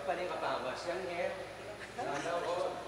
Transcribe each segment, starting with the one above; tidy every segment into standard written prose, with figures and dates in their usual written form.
pala yung katawas yan, eh. Sana ako.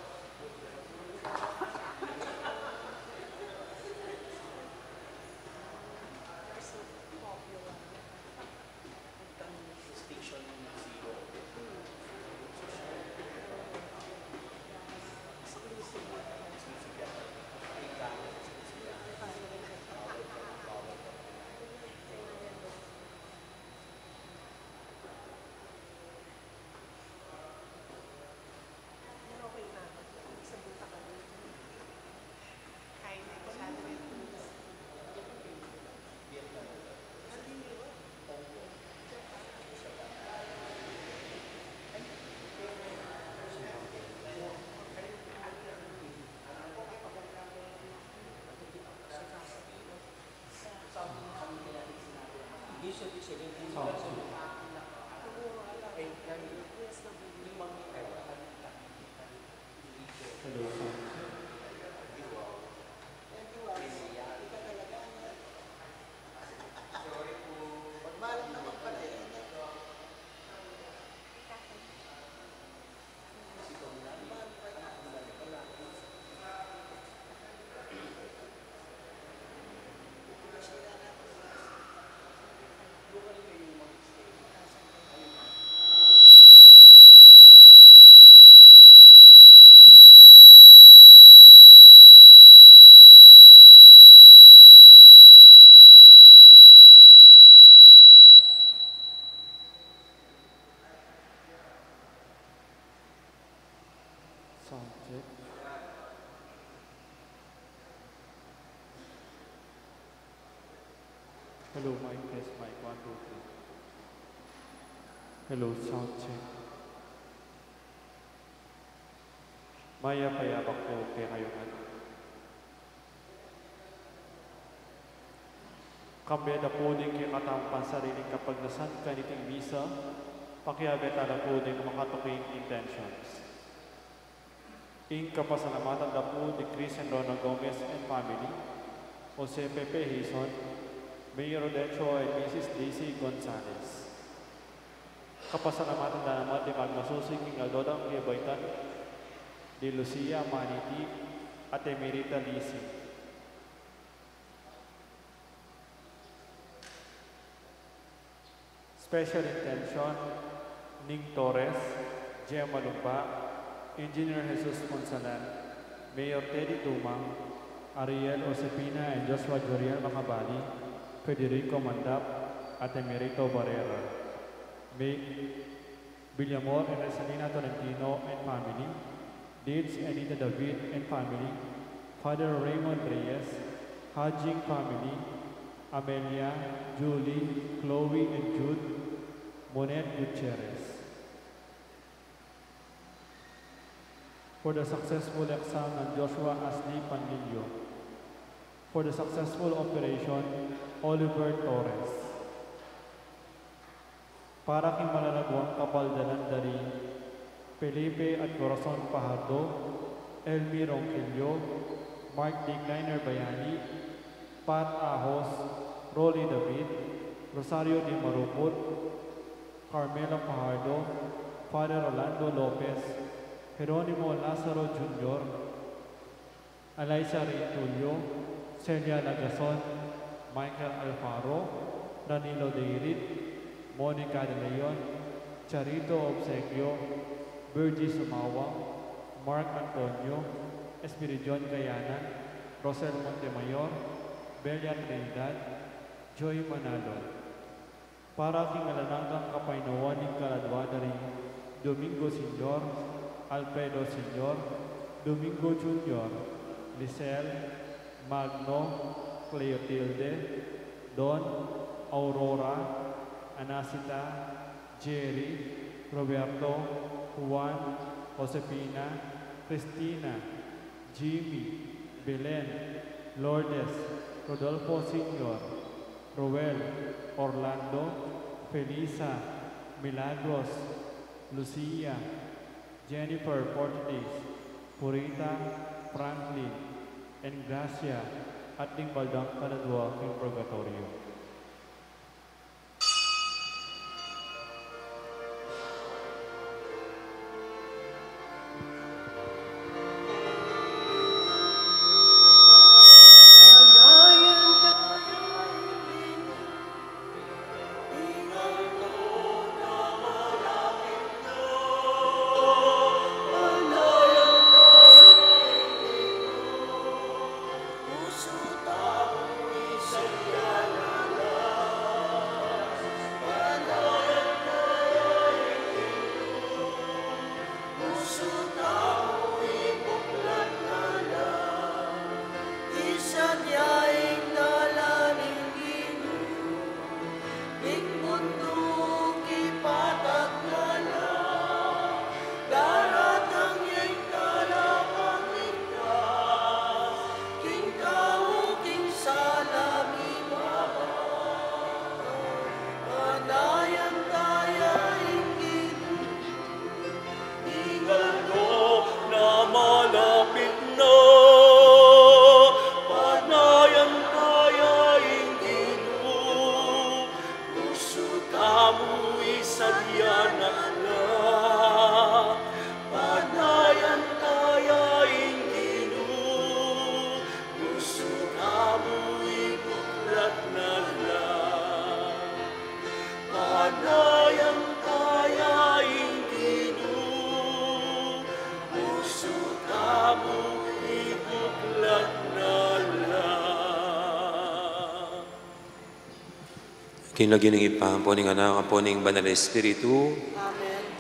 Sound check. Hello, mic test, mic 1, 2, 3. Hello, sound check. Maya-payabak po kaya kayo nga. Kambe na po din kaya katampan sariling kapag nasan ka niting misa, pakiabeta na po din makatuking intentions. Ing kapasalamatan na po ni Chris and Rona Gomez and family, Jose Pepe Hison, Mayor Rodecho and Mrs. Daisy Gonzalez. Kapasalamatan na naman ni Magnasusing ing Aldodang Liabaitan, ni Lucia Maniti at Emerita Lisi. Special intention, Ning Torres, Gemma Lumpa, Engineer Jesus Monsalan, Mayor Teddy Tumang, Ariel Osepina and Joshua Joriel Macabali, Federico Mandap, at Emerito Barrera. May Villamor and Rosalina Tolentino and family, Deeds Anita David and family, Father Raymond Reyes, Hajing family, Amelia, Julie, Chloe and Jude, Monet Gutierrez. For the successful exam ng Joshua Asli Panlilio. For the successful operation, Oliver Torres. Para kay malalagwang kapaldanan dari, Felipe at Corazon Pajardo, Elmi Ronquillo, Mark Decliner Bayani, Pat Ahos, Rolly David, Rosario Di Maruput, Carmela Pajardo, Father Orlando Lopez, Jeronimo Lazaro Jr., Alaysa Rintulio, Celia Lagason, Michael Alfaro, Danilo Deirit, Monica De Leon, Charito Obsequio, Virgie Sumawang, Mark Antonio, Espiridion Gayanan, Rosel Montemayor, Belia Trinidad, Joy Manalo. Para kingalananggang kapainuan ng kaladwa dari Domingo Senior, Alfredo Senior, Domingo Junior, Lisel, Magno, Cleotilde, Don, Aurora, Anasita, Jerry, Roberto, Juan, Josefina, Cristina, Jimmy, Belen, Lourdes, Rodolfo Senior, Roel, Orlando, Felisa, Milagros, Lucia, Jennifer Portis, Purita, Franklin, and Gracia at ning baldang kanadwa ng purgatorio. sadyaing nalalingin, ikmundo kipatak nala, daratang yung kalapang ligtas, king tao, king salami baba, panayan tayo ingin, ingal ko na malapit na, panayan tayo ingin mo, puso kamo isadyanan na, panayan tayo ingin mo, puso kamo ibuklat na lang, panayan tayo ingin mo, puso kamo ibuklat na lang. Kinlagyan ng ipampo ng anak, ang po ng Banal na Espiritu,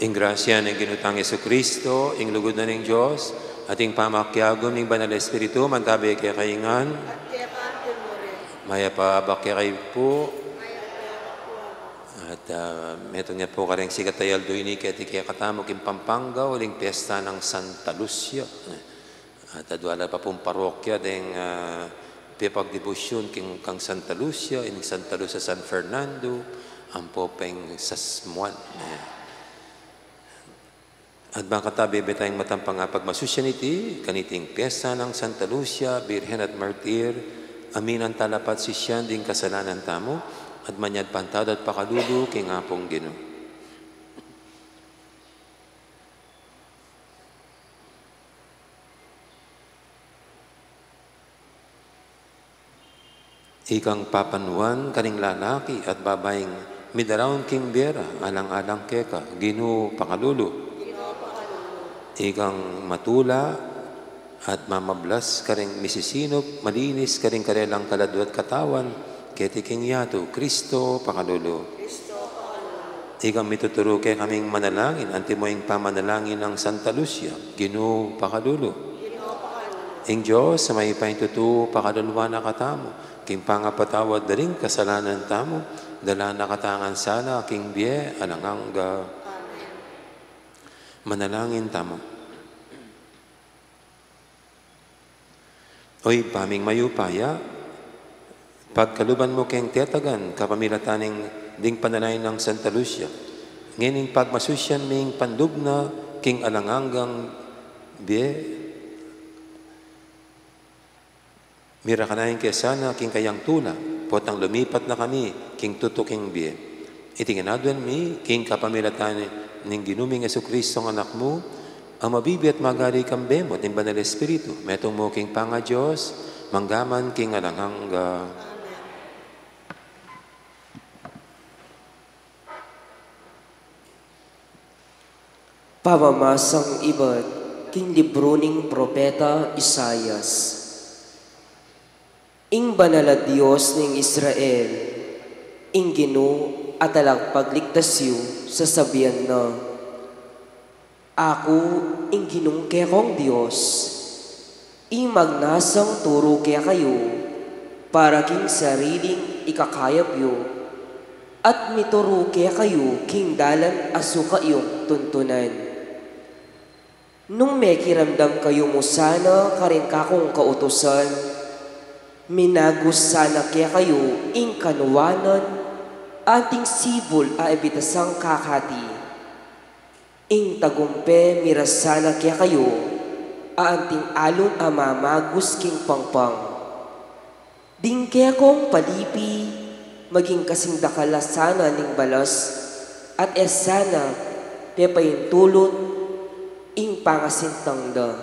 ing grasya ng ginutang Yesu Kristo, ing lugod na ng Diyos, at ing pamakyagom ng Banal na Espiritu, mantabi kaya kaingan, At kaya pante mo rin, maya pa bakya kayo po, at meto nga po kareng sigatayal do ini kaya kaya katamo king Pampanga, uling piyesta ng Santa Lucia. At adwala pa pong parokya ding pipagdebosyon kang Santa Lucia, ining Santa Lucia San Fernando, ang popeng sasmuan. At baka tabi betayang matampang nga pagmasusyan iti, kaniting piyesta ng Santa Lucia, Birhen at Martir, aminan talapat si siyan ding kasalanan tamo, at manyad pantad at pakalulu king apong Ginoo. Ikang papanuan kaning lalaki at babaeng midaraon king biyera, alang-alang keka, Ginoo pakalulu. Ikang matula at mamablas karing misisinop, malinis karing karelang kaladwat katawan, keti king yato, Kristo pakalulu. Ikang mituturo kay kaming manalangin, antimoing pamanalangin ng Santa Lucia, Ginoo pakalulu. Ing Diyos, sa may paintutu, pakaluluwa na katamo, king pangapatawad na rin kasalanan tamo, dala na katangan sana, king biye, alangangga. Manalangin tamo. Oy, paming mayupaya, pagkaluban mo keng tetagan, kapamilataning ding panalain ng Santa Lucia, ngining pagmasusyan ming pandugna, king alanganggang biye, mira ka na yung kesana, king kayang tula, potang lumipat na kami, king tutuking biye. Itinginadwan mi, king kapamilatan ng ginuming Yesu Kristo ng anak mo, ang mabibi at magari kang bemot ng Banal Espiritu, metong mo king panga Diyos, manggaman king alanghangga. Pamamasang iba't king libro ning propeta Isayas. Ing banal a Diyos ning Israel, ing Ginoo at alang pagligtasyo sa sabihan na, ako ing Ginong kekong Diyos, ing magnasang turo kaya kayo, para king sariling ikakayapyo, at mituro kaya kayo king dalan aso kayong tuntunan. Nung may kiramdam kayo mo sana karing kakong kautusan, minagos sana kaya kayo ing kanuwanan, ating sibol a ebitasang kakati. Ing tagumpe mirasana kaya kayo, aanting alon a mamagos king pangpang. Ding kaya kong palipi, maging kasing dakala sana ning balas, at esana pepayin tulot, ing pangasintang da.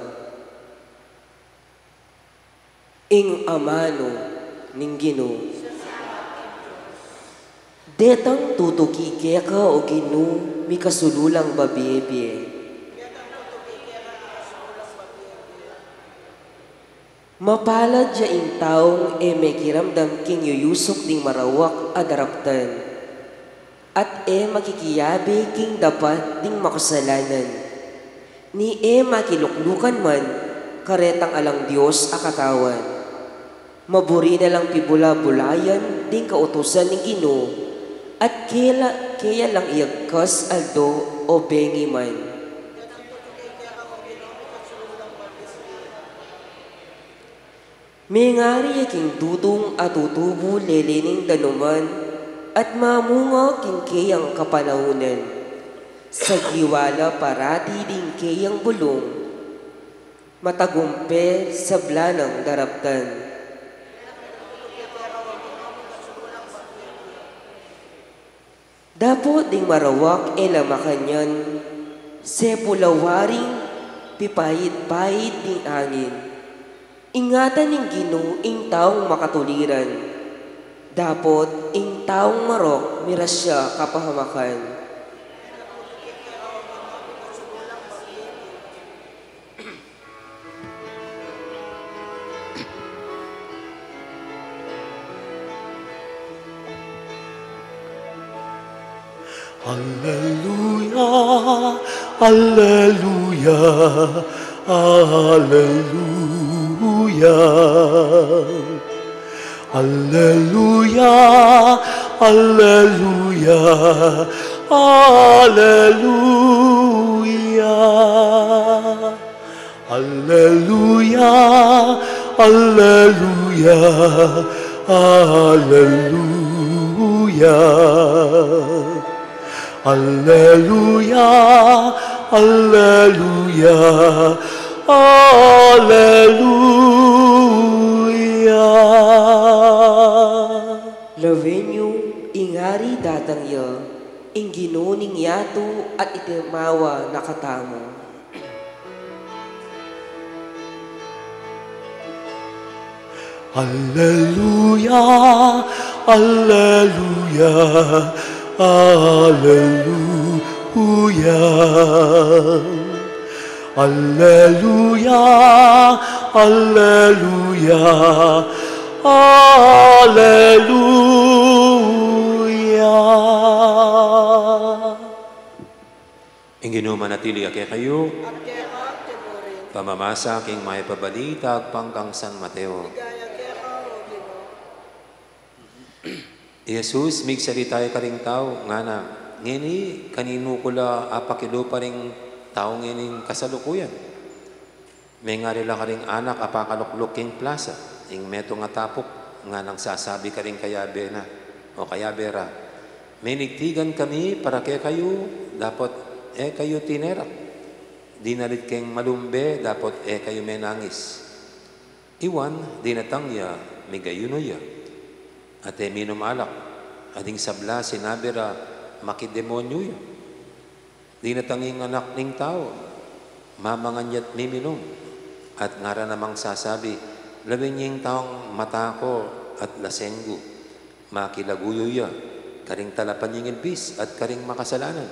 Ing amano ning Ginoo, detang tutuki kaya ka o Ginoo, mi kasululang babiye-biye. Mapalad ya ing taong may kiramdam king yuyusok ding marawak adaraptan, at makikiyabi king dapat ding makasalanan, ni makiluklukan man karetang alang Diyos akatawan. Maburi na lang pibula-bulayan ding kautusan ni Ginoo at kaya lang iagkas aldo o bengi man. Mingari yaking dudong at tutubo lelining danuman at mamunga king kayang kapanahunan. Sa giwala parati ding kayang bulong, matagumpe sa blanang daraptan. Dapat ding marawak makanyan, sepulawaring pipahit-pahit ding angin. Ingatan ng Ginoo ing taong makatuliran. Dapat ing taong marok mirasya kapahamakan. Hallelujah, hallelujah, hallelujah. Hallelujah, hallelujah, hallelujah. Hallelujah, hallelujah, hallelujah. Hallelujah, hallelujah, hallelujah. Lavenyo, ingari datangya, ing ginuning yato at itimawa nakatamo. Hallelujah, hallelujah, hallelujah. Hallelujah, hallelujah, hallelujah. Ang Ginoo manatili kay kayo. Pamamasa king may pabalitag pangkang San Mateo. Jesus, migsalitayo ka ring tao, nga na, ngini, kanino kula apakilo pa ring tao nginin kasalukuyan. May nga rila ka ring anak, apakalukluk king plaza, ing meto nga tapok, nga nang sasabi ka ring kayabe na, o kayabera. May nigtigan kami para kay kayo, dapat kayo tinerak. Dinalit keng malumbe, dapat kayo may nangis. Iwan, dinatangya, may gayuno ya. At minum alak, ading sabla, sinabira, makidemonyo ya. Di natanging anak ning tao, mamanganyat miminum. At ngara namang sasabi, labing yung taong mata ko at lasenggo, makilaguyo ya, karing talapan yung ilbis at karing makasalanan.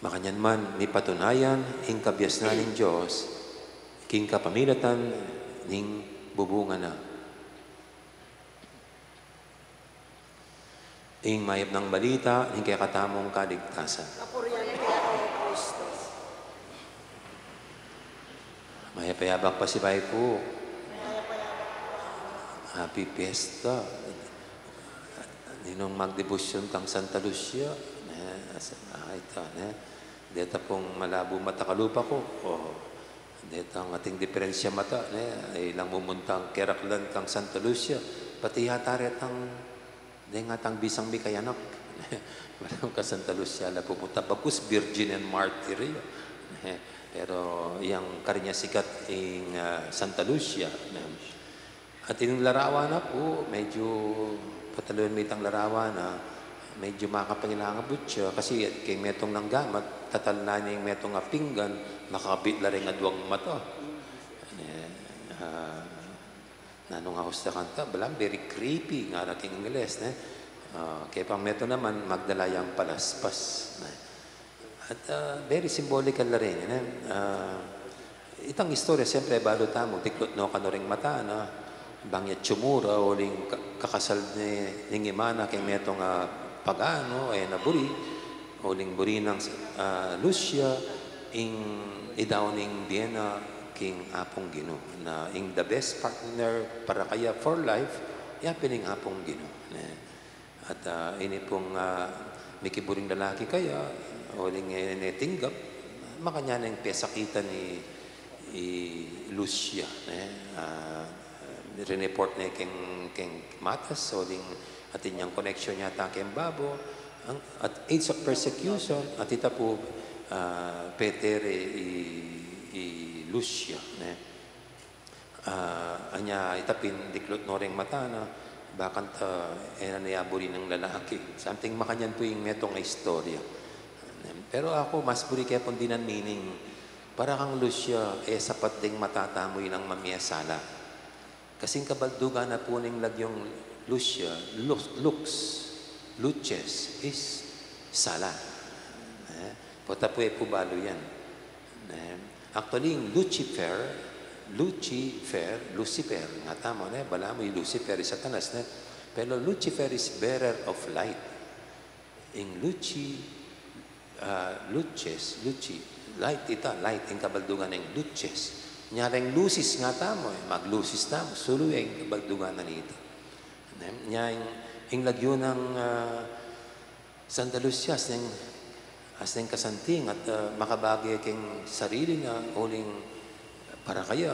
Makanyan man, ni patunayan, ing kabyas na ning Diyos, king kapamilatan, ning bubunga na. Ing mayab ng balita, ing kaya katamong kaligtasan. Mayapayabak pa si Baipo. Happy Fiesta. Ninong magdebosyon kang Santa Lucia. Ito, dito pong malabo mata kalupa ko. Dito ang ating diferensya mata. Ilang mumuntang keraklan kang Santa Lucia. Pati hataret ang dengatang bisang bikayanak. Walang ka Santa Lucia la pupunta. Bagus Virgin and Martyr. Pero yung karinya sikat in Santa Lucia. At yung larawan na po, medyo patalon mitang larawan na medyo makapangilangabot siya. Kasi kay metong nang gamat, tatalna niya yung metong pinggan, makakabit la rin adwang mata. Nanong house na kanta, balang very creepy nga nating Ingles. Kaya pang meto naman, magdalayang palaspas. At very symbolical na rin. Itang istorya, siyempre, balo tamo, tiklot no kanoring mata, na bangyat tsumura, o ling kakasal ni Imana, kay metong pagano, naburi, o ling buri ng Lucia, ing idaw ning Vienna, king apong Ginoo na ing the best partner para kaya for life ya pining apong Ginoo. At ini pong may kiburing lalaki kaya o ning tinggap makanya nang pesakitan ni Lucia report na keng matas o ding atin yung connection niya ta keng babo at age of persecution at ita po petere Lucia anya itapin diklot noreng mata na bakant nayaburi ng lalaki something makanyan po yung metong istorya pero ako mas buri kaya pong dinan meaning para kang Lucia sapat ding matatamoy ng mamiyasala kasing kabaldugan na po ning lagyong Lucia Luces is sala pota po balo yan actually yung Lucifer, nga tamo na, bala mo yung Lucifer is satanas na, pero Lucifer is bearer of light. Yung light ita, light, yung kabaldungan ng Luces. Nyareng lucis nga tamo, maglucis tamo, sulo yung kabaldungan na nito. Nya yung lagyo ng Santa Lucia, as ng kasanting at makabagi keng sarili nga, uling para kaya,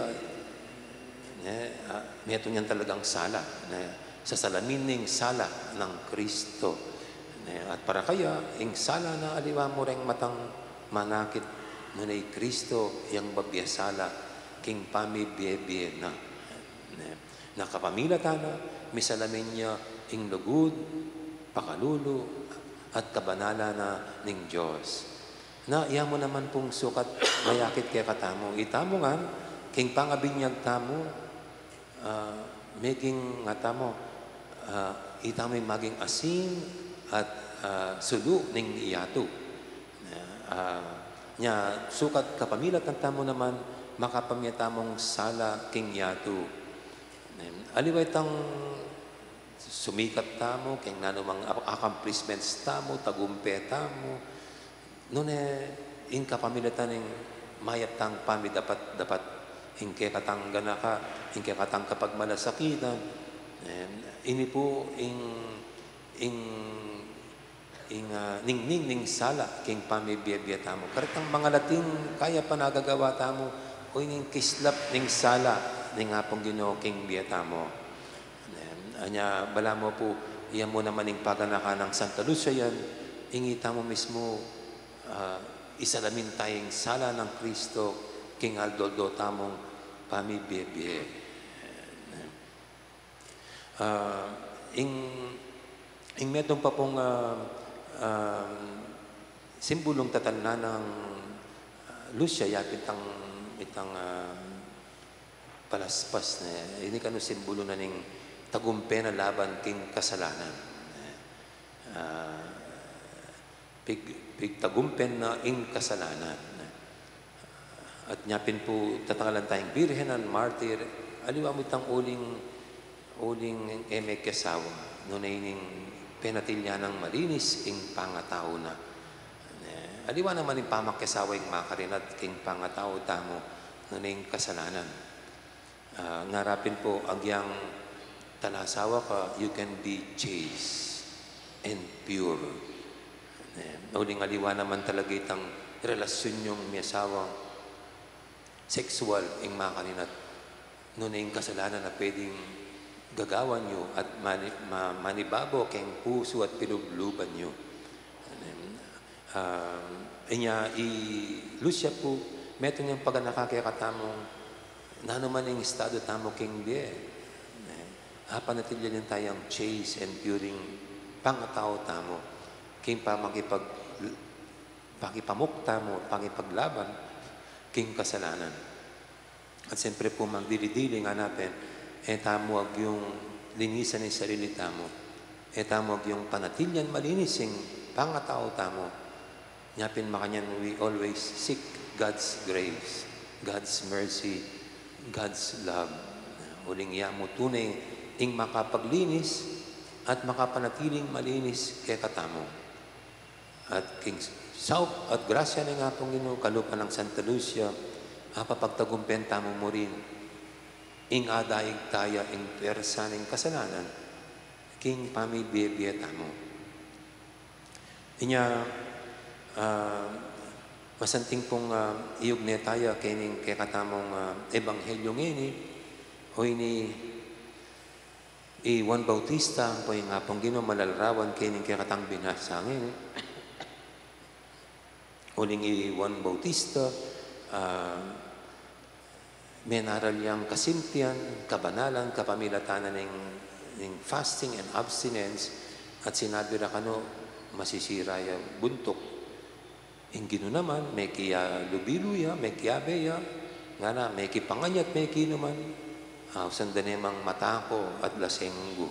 meto niyan talagang sala. Sa salamin ng sala ng Kristo. At para kaya, yung sala na aliwa mo rin matang manakit mo na Kristo, yung babiyasala, king pamibiyebie na. Nakapamilata na, may salamin niya, yung lugod, pakalulo, at kabanala na ng Diyos. Na iya mo naman pong sukat mayakit kaya katamo. Itamo nga, king pangabinyag tamo, making nga tamo, itamo yung maging asin at sulu ng iyato. Nya sukat kapamilat ng tamo naman, makapamyatamong sala king iyato. Aliway tang sumikat tamo, king nanumang accomplishments tamo, tagumpe tamo, noon in kapamilatan ng mayat tang pami dapat inke katang ganaka, inke katang kapag malasakitan. Ini po ning sala king pami biya tamo. Karitang mga Latin kaya pa nagagawa tamo o ning kislap ning sala ning apong Ginoo king biya tamo. Anya bala mo po iyan mo naman ning paganaka ng Santa Lucia yan, ingita mo mismo isalamin tayong sala ng Kristo king aldoldo tamong pamibiyebye. Ing metong pa pong simbulong tatalna ng Lucia yapit itang palaspas na ini kano simbolo na ning tagumpe na laban king kasalanan. Pigtagumpen na ing kasalanan. At nyapin po tatangalan tayong birhen ng martir, aliwa mo itang uling kesawa, nunay penatilya ng malinis ing pangatao na. Aliwa naman yung pamakkesawa yung makarinat king pangatao tamo, nunay kasalanan. Ngarapin po, agyang talasawa ka, you can be chaste and pure. Uling aliwa naman talaga itang relasyon yung may asawang sexual yung makaninat. Noon yung kasalanan na pwedeng gagawan nyo at manibabo keng puso at pilubluban nyo. Lucia po, meto niyang pag nakakakatamong nanuman yung estado tamo king biye. Panatilya din tayong chaste and puring pangatao tamo. King pa pakipamukta mo, pakipaglaban, king kasalanan. At siyempre po magdilidili nga natin, tamuag yung linisan ng sarili tamo, tamuag yung panatilyan malinising pangatao tamo. Nyapin makanyan, we always seek God's grace, God's mercy, God's love. Uling iya mo tunay ing makapaglinis at makapanatiling malinis kay katamo. At king saup at grasya ng atong Ginoo kalupan ng Santa Lucia apapagtagumpen tamo mo rin, ing adaig taya ing persaning kasalanan, king pamibiyebiyet tamo. Inya, masanting pong iyog ne tayo kining katamong ebanghelyo ngini, o ini Juan Bautista, po yung nga pong malalarawan kining kakatang binasa ngini. Uling Juan Bautista, menaral yang kasimpian, kabanalan, kapamilatanan ng fasting and abstinence, at sinabi na kano, masisira yung buntok. Yung gino naman, may kiya lubiluya, may kiyabeya, nga na, may kipanganyat, may kinuman, sandanemang matako at lasenggo.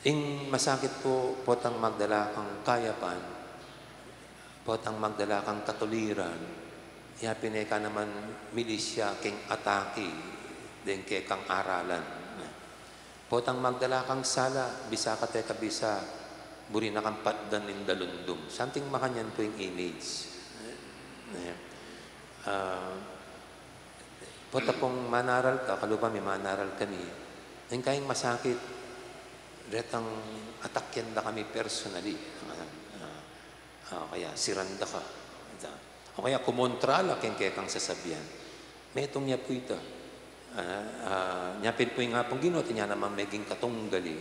Ing masakit po, potang magdala kang kayapan, potang magdala kang katuliran, yapin ka naman milisya king ataki, din ke kang aralan. Potang magdala kang sala, bisa ka teka bisa, buri na kang patdan in dalundum. Something makanyan po yung image. Pota pong manaral ka, kalupa may manaral kami, yung kayong masakit, retang atakyan na kami personally. Kaya siranda ka. O kaya kumontrala keng kekang sasabihan. May itong niya po ito. Nyapin po yung nga pong ginot, niya naman meging katunggali.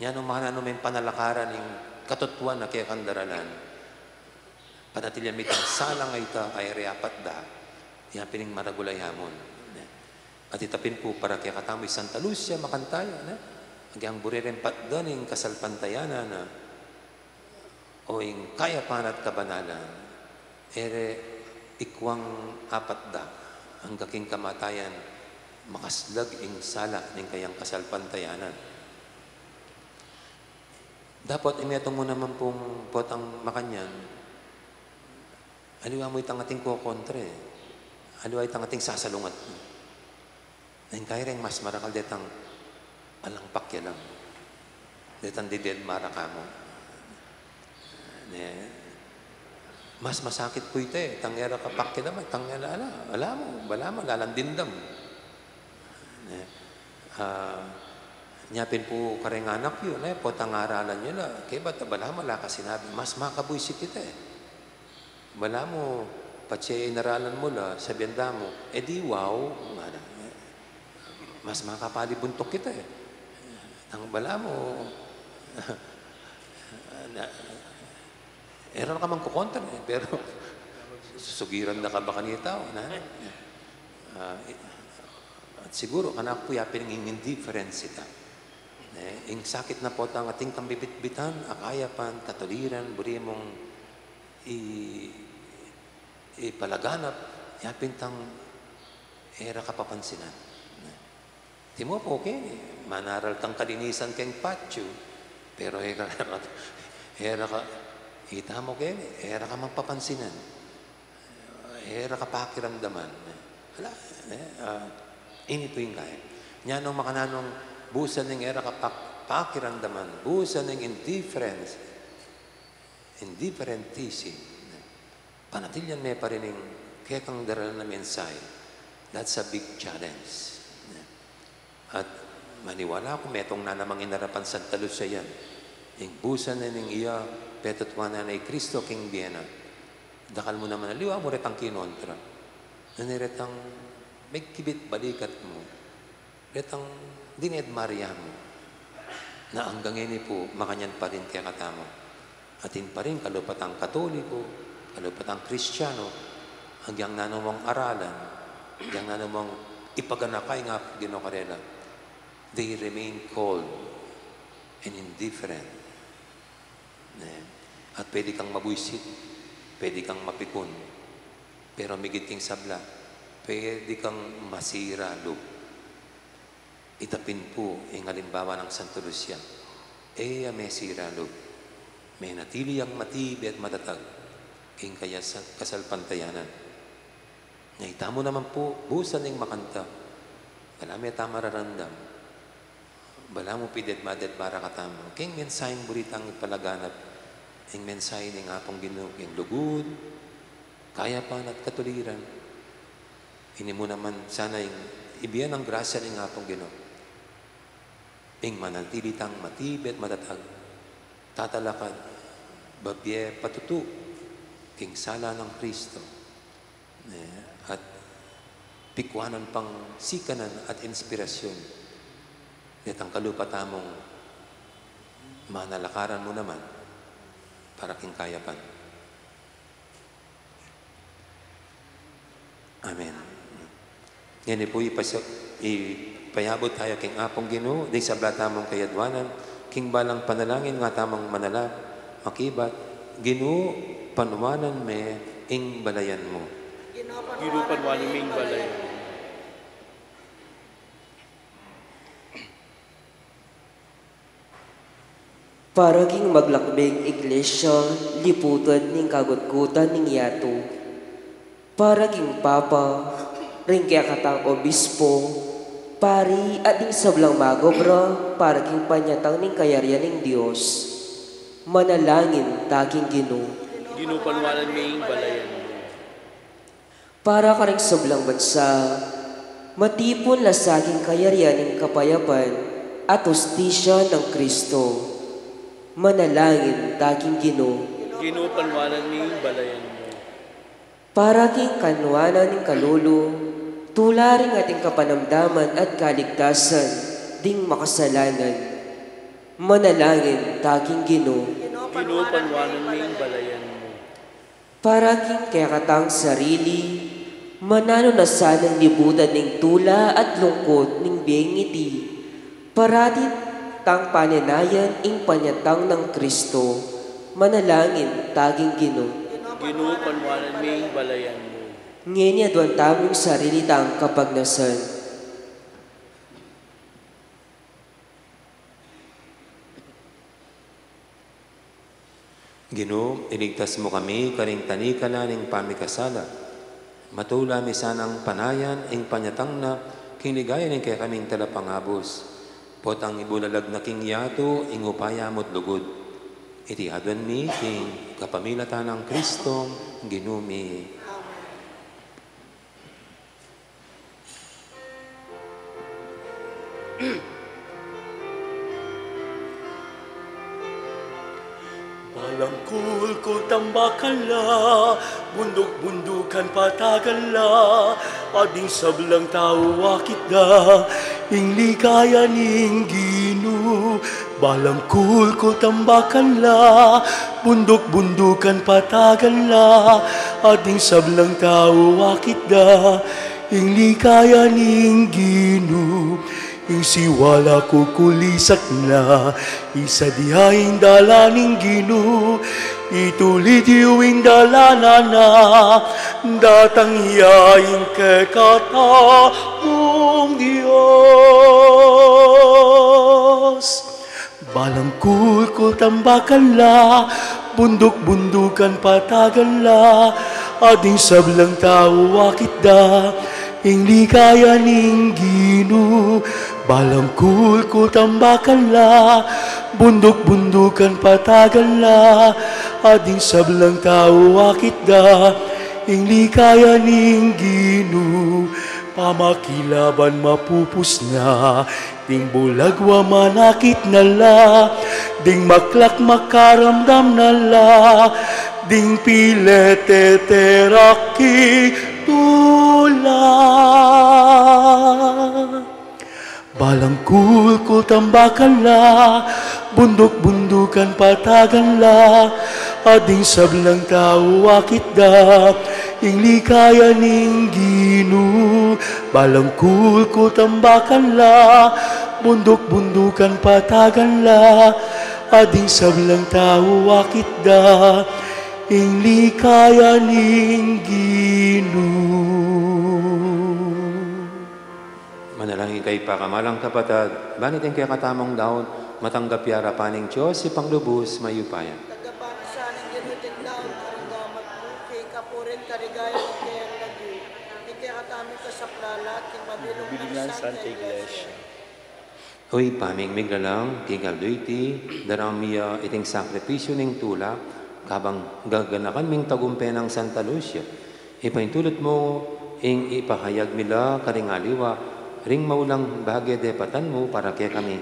Niya nung mga may panalakaran yung katutuan na kekang daralan. Panatilyan mitang salang ay ita ay reapat da. Yan pining maragulay hamon. At itapin po para kaya katamoy Santa Lucia makantaya. Agyang buriren patdaning kasalpantayana na o yung kayapan at kabanalan. Ere ikwang apat da ang gaking kamatayan makaslag ing sala ng kayang kasalpantayanan. Dapat imetong mo naman pong potang makanyan. Aliwa mo itang ating kukontre. Aliwa itang ating sasalungat. Nang kaya rin mas marakal detang alang pakya lang. Detang dided marakamo. Mas masakit po ito eh. Tangyara ka pakya naman. Tangyara ala mo. Bala mo. Lalandindam. Nyapin po kareng anak yun eh. Potang aralan nyo na. Kaya ba't bala mo laka sinabi. Mas makabuisit ito eh. Bala mo, patsi inaralan mo la, sabihan mo, di wow, mas makapalibuntok kita eh. Ang bala mo, error ka man kukontra eh, pero susugiran na ka ba kanita o na? At siguro, kanak po yapin ng indifference ita. Yung sakit na po ang ating kambibit-bitan, akayapan, katuliran, buri mong ipalaganap, yapintang era kapapansinan. Timo po, okay, manaral kang kalinisan keng patyo, pero era ka, kita mo kaya, era ka mapapansinan, era ka pakiramdaman. Wala, ini po yung kaya. Nya nung makananong busan ng era ka pakiramdaman, busan ng indifferentism, panatilyan may parining kekang daral na mensay. That's a big challenge. At maniwala ko, metong na namang inarapan sa talus siya yan. Yung busan na ning iya, petotwana na Kristo king Viena. Dakal mo naman, liwa mo retang kinontra. Naniretang, may kibit balikat mo. Retang, dined Maria mo. Na hanggang ini po, makanyan pa rin kaya katamo. Atin pa rin kalupatang Katoliko, kalupatang Kristiyano, hanggang nanumang aralan, hanggang nanumang ipaganakay nga ginokarela. They remain cold and indifferent. At pwede kang mabuisit, pwede kang mapikon, pero migit king sabla, pwede kang masira loob. Itapin po ang halimbawa ng Santo Lucia. May sira loob. May natili ang matibi at matatag king kaya sa kasalpantayanan. Ngaita mo naman po, busan ng makanta. Wala may tamararandam. Bala mo pidet madet para katamo. King mensaheng buritang ipalaganap. King mensahe ng apong ginug, king lugod, kayapan at katuliran. Ini mo naman sana yung ibiyan ang grasya ng atong Ginoo. Ing manantili tang matibet matatag, tatalakan, babye patutu, king sala ng Kristo. At pikwanan pang sikanan at inspirasyon. At ang kalupatamong manalakaran mo naman para king kayapan. Amen. Yan po ipayabot tayo king apong Ginoo, di sa tamong kayadwanan, king balang panalangin nga tamang manalab, makibat, Ginoo, panuwanan me, ing balayan mo. Ginoo panuwanan me ing balayan mo. Paraging maglakbing iglesia, liputan ning kagutkutan ning yato. Paraging papa, ring kaya katang obispo, pari at ing sablang magobra, paraging panyatang ning kayaryan ning Diyos. Manalangin taking Ginoo. Ginoo panuwanan me ing balayan mo. Para ka ring sablang bansa, matipon lasaging kayaryan ning kapayapan at hustisya ng Kristo. Manalangin taking Ginoo. Ginoo panuwanan me ing balayan mo. Para king kanwanan ng kalulu, tularing ating kapanamdaman at kaligtasan, ding makasalanan. Manalangin taking Ginoo. Ginoo panuwanan me ing balayan mo. Para king kayakatang sarili, manano na sanang libutan ng tula at lungkot ng biyengiti. Paratit tang pananayan ing panyatang ng Kristo. Manalangin taging Ginoo. Ginoo panuwanan me ing balayan mo. Ngenya doon taming sarili tang kapagnasan. Ginoo, iligtas mo kami, karing tanikala ning pamikasala. Matula mi sanang panayan, ing panyatang na, kinigayan ing kaya kaming talapangabos. Potang ibulalag na king yato, ing upaya mo't lugod. Iti hadwan mi, king kapamilatan ng Kristo, Ginoo mi. Balangkul ko tambakan la, bundok-bundukan patagan la, ading sablang tao wakit da, ing ligaya ning Ginoo. Balangkul ko tambakan la, bundok-bundukan patagan la, ading sablang tao wakit da, ing ligaya ning Ginoo. Ing siwala ko kulisak na, isa dihaing dalaning Ginoo, itulit yuwing dalana na, datang hiyaing kekatawong Diyos. Balangkul ko tambakan la, bundok-bundukan patagan la, ading sablang tao wakit da, ing ligaya ning Ginoo. Balangkul ko tambakan la, bundok-bundukan patagan la, ading sablang tao wakit da, ing ligaya ning Ginoo. Pamakilaban mapupus na, ding bulagwa manakit na la, ding maklak makaramdam na la, ding pileteteraki tula. Balangkul ko tambakan la, bundok-bundukan patagan la, ading sablang tao wakit da, ing ligaya ning Ginoo. Balangkul ko tambakan la, bundok-bundukan patagan la, ading sablang tao wakit da, ing ligaya ning Ginoo. Manalangin kay pakamalang kapatad, banit ang kaya katamang daon, matanggap yara paning Diyos, si Panglubos, mayupayan. Tagapang sa aning ginutin daon, karanggamat mo, kay kapurin karigaya ng kaya lagi, di kaya katami ka sa plalat, yung mabilong ng Santa Iglesia. Uy, paming miglalang, kigalduyti, daramiya iting sakripisyo ning tula, kabang gaganakan ming tagumpay ng Santa Lucia, Ipaintulot mo, ing ipahayag mila karingaliwa, ring maulang bahagya depatan mo para kaya kami,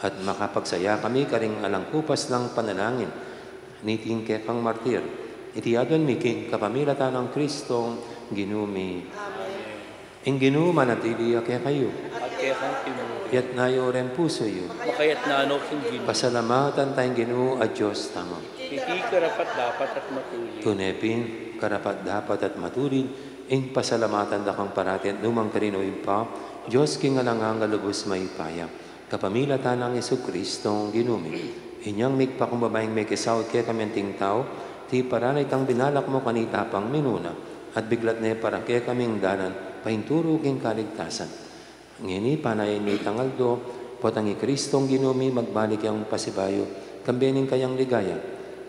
at makapagsaya kami karing alangkupas ng panalangin, niting kaya kang martir, itiyadon mi king kapamilatan ng Kristong ginumi. Ing ginoo manatili kaya kayo, At kaya kang pinuri. yat nayo ren puso yo, Makayat na ano king ginoo. pasalamatan tayong ginoo at Diyos tamo. Iti karapat dapat at matuli. Tunepin, karapat dapat at maturin, ing pasalamatan da kang parati at lumang karino pa, Diyos king alangang galubos may paya, kapamilatan ng Yesu Kristong ginumi. Inyang migpakumbabayang may kisawat kaya kaminting tao, ti paranay tang binalak mo kanita pang minuna, at biglat na para kaya kaming dalan, pahinturo king kaligtasan. Ngini panayin ni tangaldo, potangi Kristong ginumi, magbalik yung pasibayo, kambening kayang ligaya.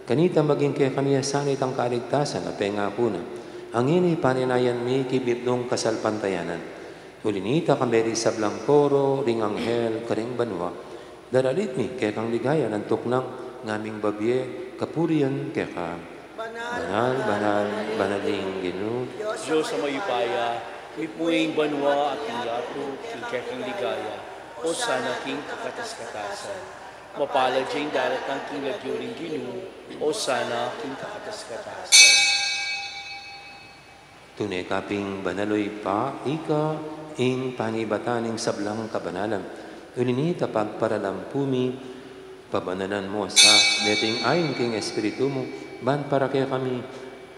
Kanita maging kaya kami sanay tang kaligtasan, at nga po na. Ang ini paninayan mi kibibdong kasalpantayanan. Ulinita kamberi sa Blancoro, ring anghel, karing banwa. Daralit mi kaya kang ligaya, nantok ng ngaming babye, kapurian kaya ka. Banal, banal, banaling ginoo. Diyos sa mayupaya, mipuing banwa at iyato, king kaya kang ligaya, o sana king kakatas-katasan. Mapalad siya yung darat ng king ladyuring ginoo, o sana king kakatas-katasan. Tunay kaping banaloy pa, ika, ing panibataning sablang kabanalan. Ulinita pagparalampumi, pabanalan mo sa neting ayon king espiritu mo, ban para kaya kami,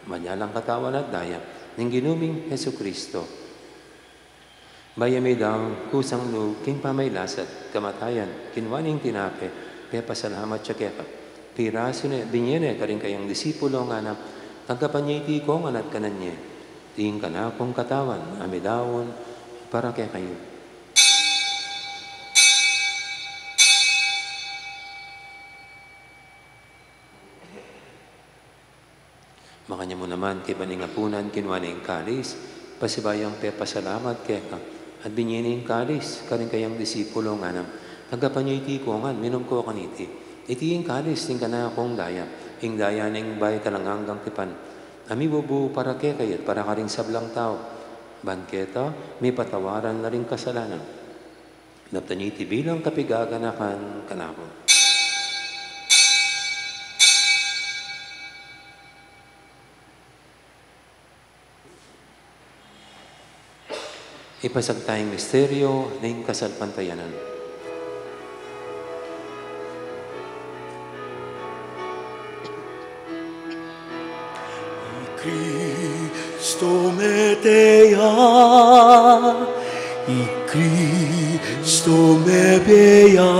manyalang katawan at daya, ng ginuming Hesu Kristo. Bayami daw, kusang loob, king pamaylasat, kamatayan, kinwaning tinape, kaya pasalamat siya kaya ka. Piraso na, binyene, karing kayang disipulo nga na, tagkapan niya iti ko, anat kanan niya. Tingin ka na kong katawan, amidawon, para kaya kayo. Makanya mo naman, kay baningapunan, kinwaning kalis, pasibayang pe pasalamat kaya ka. At binyining kalis, karing kayang disipulo nga na, tagapan niyo iti kongan, minom ko kaniti. Iti yung kalis, ting ka na akong daya, ing daya ning bay talanganggang tipan. Ami bubu para kaya kayat, para ka rin sablang tao. Bangketa, may patawaran na rin kasalanan. Naptaniti bilang kapigaganakan kanako. Ipasag tayong misteryo ng kasalpantayanan. Cristo metea, i Cristo me bea,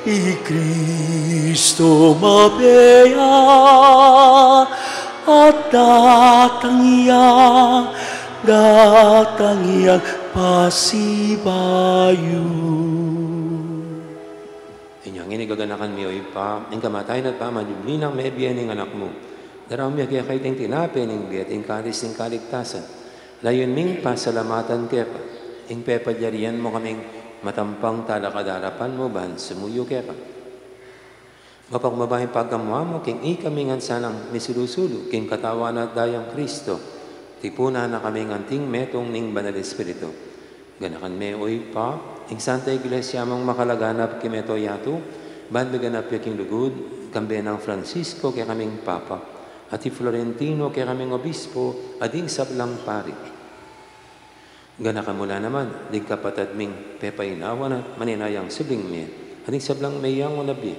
i Cristo ma bea, at datang iyang pasibayo. Inyang inigaganakan mi o ipa, ing kamatayan at pamadubli ng may biyaning anak mo. Darami kaya kayo ting tinape, ning biyating kalis, ning kaligtasan. Layon ming pasalamatan kaya pa, ing pepadyarian mo kaming matampang talakadarapan mo, ban sumuyo kaya pa. Mapagmabahin pagkamuha mo, king ikamingan sanang misulusulu, king katawan at dayang Kristo. Tipuna na kaming anting metong ning banal espiritu. Ganakan me oy pa, ing Santa Iglesia mong makalaganap kimeto yato, ban beganap yaking lugod, kambe ng Francisco kaya kaming Papa, at Florentino kaya kaming Obispo, ading sablang pari. Ganakan mula naman, dig kapatad ming pepainawan at maninayang subling me, ading sablang mayang unabi.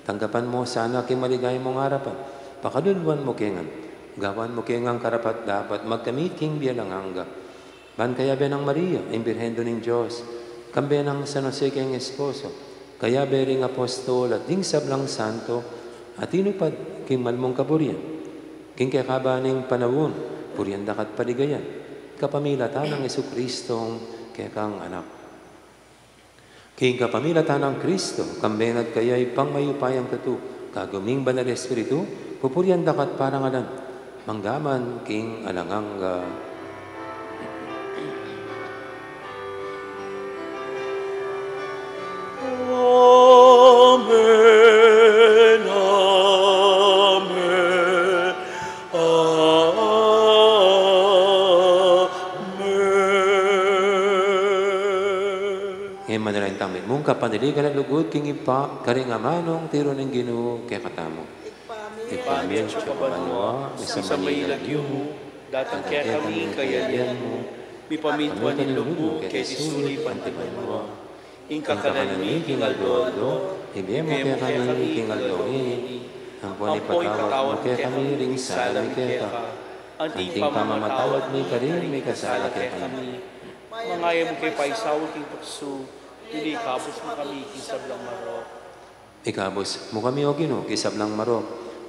Tanggapan mo sana kay maligay mong harapan, pakadulwan mo kengan, gawan mo kengang karapat dapat magkamiting bialanganga. Ban kaya be ng Maria, imbirhendo ng Diyos, kambe ng San Jose kayang esposo, kaya bering apostol at ding sablang santo, at inupad king malmong kaburian, king kakabaning panawon, purian dakat paligayan, kapamilatan ng Yesu Kristong kekang anak. King kapamilatan ng Kristo, kambenat kaya'y pangmayupayang tatu, kaguming banal espiritu, pupurian dakat parangalan, manggaman king alanganga. Amen, amen, amen. Ngayon manalain tamit mong kapaniligan at lugod, king ipa, karing amanong, tiro ng Ginoo, kaya katamo. Ipamin sa kabanwa, sa may lagyo mo, datang kaya kami kayalian mo, mipamintuan ni lubo, kaya disuli pantibanwa. Ingkakanan mi, king aldo, hindi mo kaya kami, king aldo, ang poni patawad mo, kaya kami ring salam, kaya ka. Anting pamamatawad may karin, may kasala kaya kami. Mangayam kay paisaw, king tukso, dili kabos mo kami, kisab lang marok. Ikabos mo kami o Ginoo, kisab lang marok.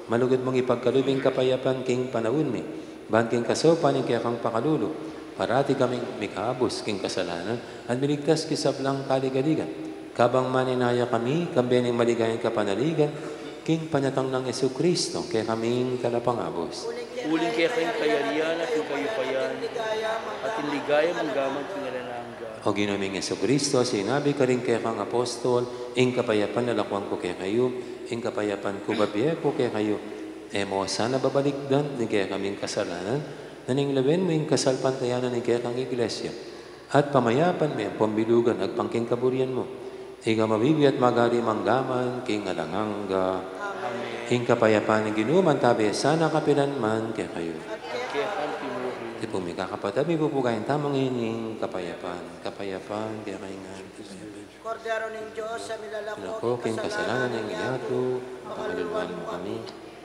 Malugod mong ipagkalubing kapayapan king panahon mi. Ban king kasopan kaya kang pakalulo. Parati kaming mikabos king kasalanan at miligtas kisab lang kaligaligan. Kabang maninaya kami, kambening maligayang kapanaligan, king panyatang ng Jesucristo, kaya kaming kalapangabos. Uling kaya kayong kayalian at yung kayo payan, at inligaya mong gamang kingalanangga. O Ginoong Jesucristo, sinabi ka rin kaya kang apostol, ing kapayapan nalakwang ko kaya kayo, ing kapayapan ko babiya ko kaya kayo. Mo sana babalikdan ni kaya kaming kasalanan, naninglawin mo yung kasalpantayanan ni kaya kang iglesia. At pamayapan mo yung pambilugan at pangking kaburian mo. Ika mabibi at magari manggaman, king alanganga. Ing kapayapan ni Ginoo man tabi, sana kapilan man kaya kayo. Kaya kang timuri. Di po may kakapatabi po po kayong tamang ining kapayapan. Kapayapan, kaya kayo nga. Kordero ng Diyos, sa Ako, nilalako, king kasalanan ng iyato, pakaluluan mo kami.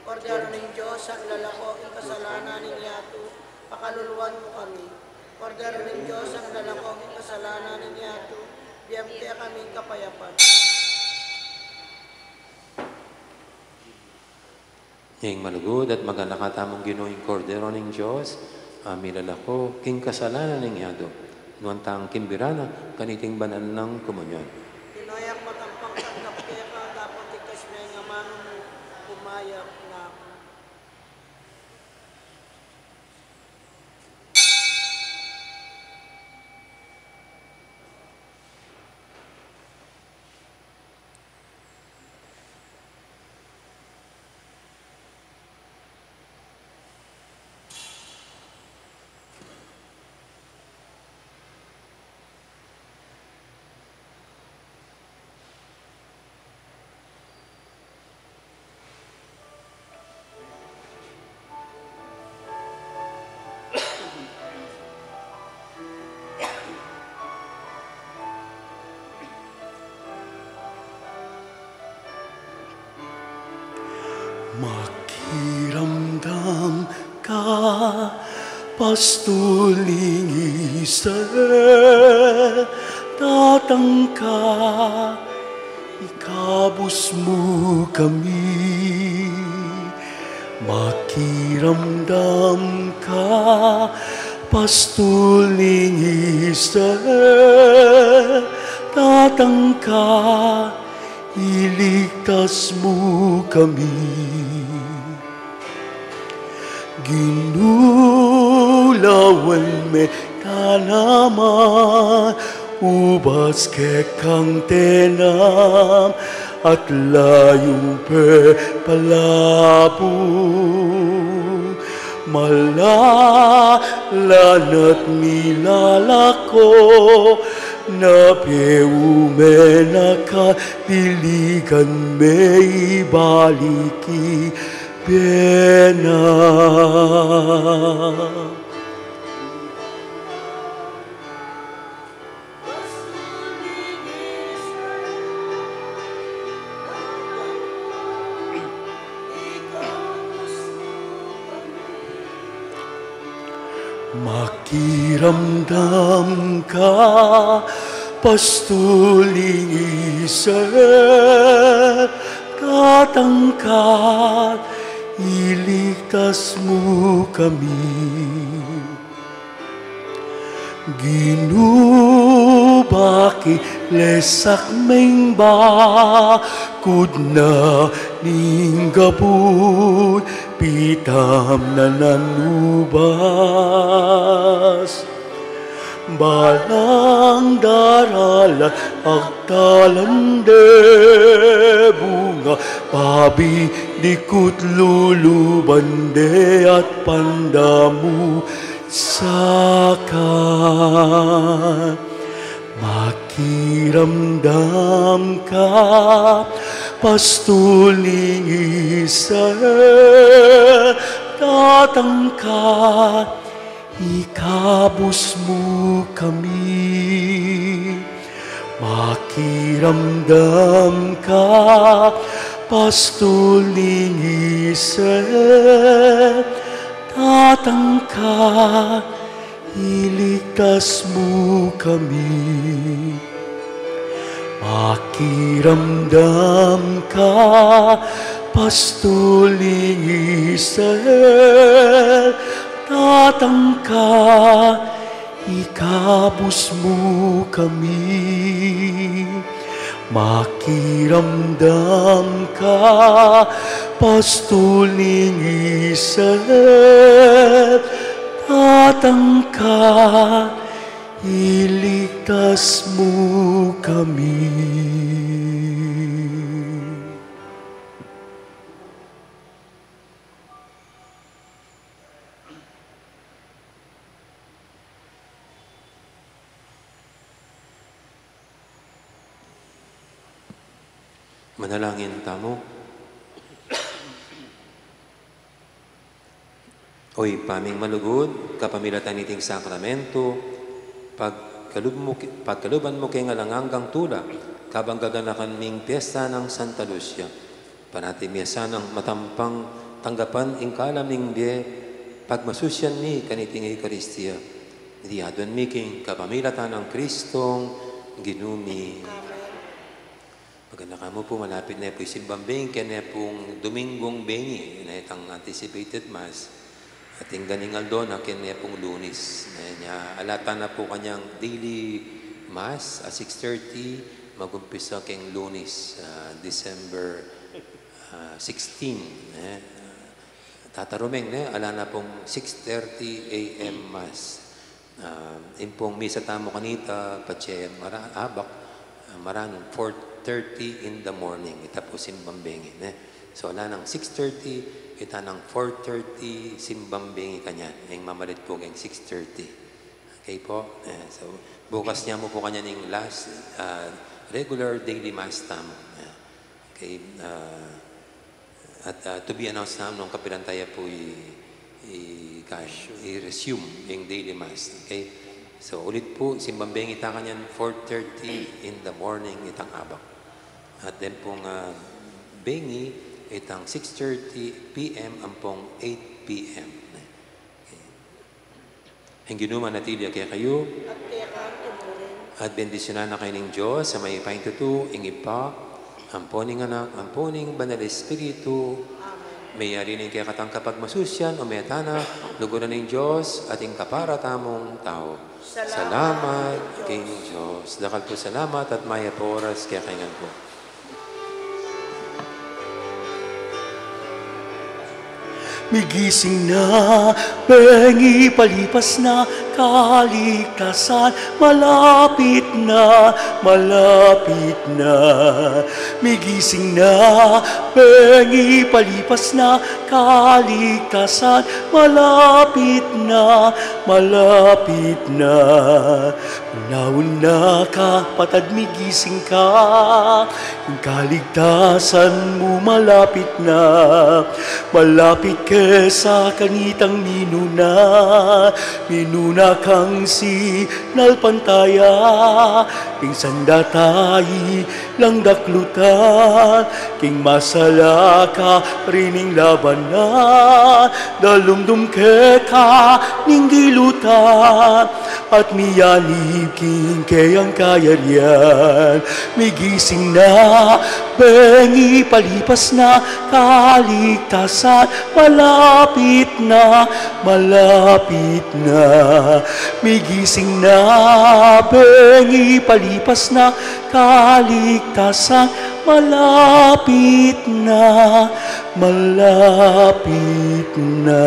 Kordero ng Diyos, sa nilalako, king kasalanan ng iyato, pakaluluan mo kami. Kordero ng Diyos, sa nilalako, king kasalanan ng iyato, biyam kaya kami kapayapan. Ing malugod at maganakatamong Ginoong Kordero ng Diyos, milalako, king kasalanan ng iyato, nuwantang kimbirana, kaniting banal ng komunyon. Tinoyak matampang tanggap kaya ka, dapat ikas may nga mano mo, pumayap na ako. Makiramdam ka, pastuling Israel, datang ka, ikabos mo kami. Makiramdam ka, pastuling Israel, datang ka, iligtas mo kami. Ginulawan me tanaman, ubas kekang tenam, at layong palabo. Malalan at milalako, na peume nakadiligan may baliki pena. Makiramdam ka, pastuling Israel, katangkat, iligtas mo kami. Ginubaki lesak meng bakod na ninggabud, pitam na nanubas. Balang daralan agtalande, bunga pabi dikut lulubande at pandamu sakan. Makiramdam ka, pastol ning Israel, tatangka, ikabos mo kami. Makiramdam ka, pastol ning Israel, tatangka, iligtas mo kami. Makiramdam ka, pastol ning Israel, tatangka, ikabos mo kami. Makiramdam ka, pastol ning Israel, tatangka, iligtas mo kami. Manalangin tamo. Oy, paming malugod, kapamilatan iting sakramento, pagkaluban mo kay ngalangang tula, kabang gaganakan ming piyesta ng Santa Lucia. Panati miyasa ng matampang tanggapan ingkalam ning die, pagmasusyan mi kaniting Eucharistia. Diyadon mi king kapamilatan ng Kristong ginumi. Maganda ka mo po, malapit na po simbang bengi, kaya pong Domingong bengi, na itang anticipated mass. Ating ganingal doon, kaya pong Lunes. Alata na po kanyang daily mass at 6:30, mag-umpisa kayong Lunes, December 16. Tatarumeng, ala na pong 6:30 a.m. mass. Pong misa tamo kanita, patse, maran 4:30 in the morning. Ita po simbambengi. So, wala ng 6:30, kita ng 4:30 simbambengi kanya. Yung mamalit po ngayong 6:30. Okay po? So, bukas niya mo po kanya ng last regular daily mass tamo. Okay? At to be announced na nung kapilantaya po i-resume yung daily mass. Okay? So, ulit po, simbambengi ita kanyan 4:30 in the morning itang abak. At then pong bengi, itang 6:30 p.m. ang pong 8 p.m. Okay. Ang ginuman natilya kaya kayo, at bendisyonan na kayo ng Diyos sa may paintutu, ingipa, amponing anak, amponing banal Espiritu, may arinin kaya katang kapag masusyan o may atana, luguran ng Diyos ating kaparatamong tao. Salamat kay Diyos. Dakal po salamat at maya po oras kaya kaingan po. Migising na, bengi palipas na, kaligtasan, malapit na, malapit na. Migising na, bengi palipas na, kaligtasan, malapit na, malapit na. Una-una ka, patad migising ka, yung kaligtasan mo malapit na, malapit ka sa kanitang minuna, minuna kang sinalpantaya, king sandatay lang daklutan, king masalaka rining labanan, dalumdum ke ka ning gilutan, at miyanib king kayang kayarian. Migising na, bengi palipas na, kaligtasan, malapit na, malapit na. Migising na, bengi palipas na, kaligtasan, malapit na, malapit na.